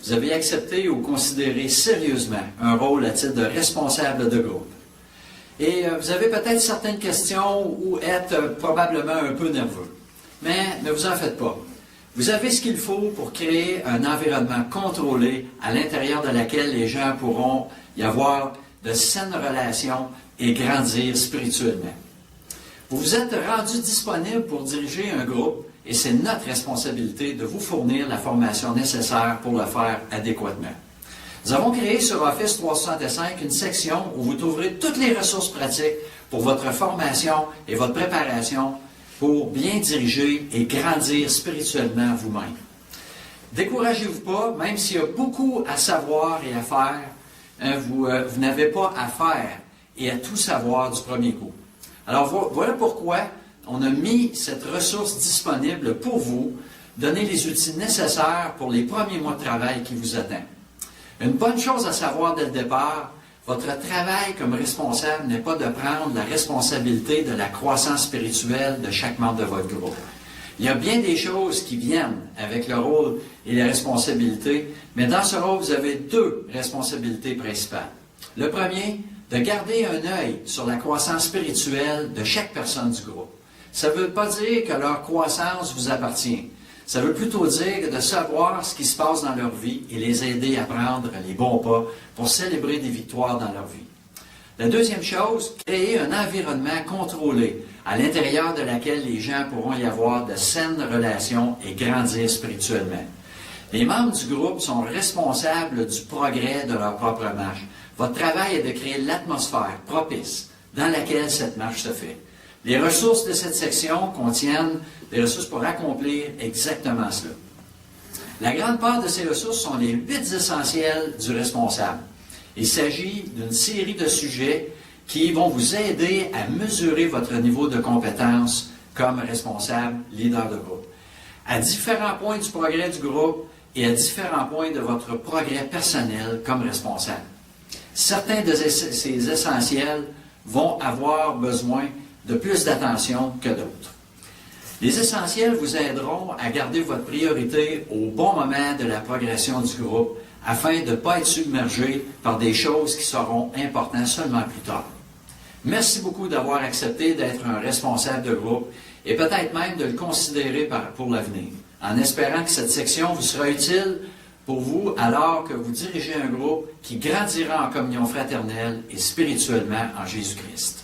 vous avez accepté ou considéré sérieusement un rôle à titre de responsable de groupe. Et vous avez peut-être certaines questions ou êtes probablement un peu nerveux. Mais ne vous en faites pas. Vous avez ce qu'il faut pour créer un environnement contrôlé à l'intérieur de laquelle les gens pourront y avoir de saines relations et grandir spirituellement. Vous vous êtes rendu disponible pour diriger un groupe et c'est notre responsabilité de vous fournir la formation nécessaire pour le faire adéquatement. Nous avons créé sur Office 365 une section où vous trouverez toutes les ressources pratiques pour votre formation et votre préparation pour bien diriger et grandir spirituellement vous-même. Découragez-vous pas, même s'il y a beaucoup à savoir et à faire, vous n'avez pas à faire et à tout savoir du premier coup. Alors voilà pourquoi on a mis cette ressource disponible pour vous, donner les outils nécessaires pour les premiers mois de travail qui vous attendent. Une bonne chose à savoir dès le départ, votre travail comme responsable n'est pas de prendre la responsabilité de la croissance spirituelle de chaque membre de votre groupe. Il y a bien des choses qui viennent avec le rôle et les responsabilités, mais dans ce rôle, vous avez deux responsabilités principales. Le premier, de garder un œil sur la croissance spirituelle de chaque personne du groupe. Ça ne veut pas dire que leur croissance vous appartient. Ça veut plutôt dire de savoir ce qui se passe dans leur vie et les aider à prendre les bons pas pour célébrer des victoires dans leur vie. La deuxième chose, créer un environnement contrôlé à l'intérieur de laquelle les gens pourront y avoir de saines relations et grandir spirituellement. Les membres du groupe sont responsables du progrès de leur propre marche. Votre travail est de créer l'atmosphère propice dans laquelle cette marche se fait. Les ressources de cette section contiennent des ressources pour accomplir exactement cela. La grande part de ces ressources sont les 8 essentiels du responsable. Il s'agit d'une série de sujets qui vont vous aider à mesurer votre niveau de compétence comme responsable, leader de groupe. À différents points du progrès du groupe et à différents points de votre progrès personnel comme responsable. Certains de ces essentiels vont avoir besoin de plus d'attention que d'autres. Les essentiels vous aideront à garder votre priorité au bon moment de la progression du groupe afin de ne pas être submergé par des choses qui seront importantes seulement plus tard. Merci beaucoup d'avoir accepté d'être un responsable de groupe et peut-être même de le considérer pour l'avenir, en espérant que cette section vous sera utile pour vous alors que vous dirigez un groupe qui grandira en communion fraternelle et spirituellement en Jésus-Christ.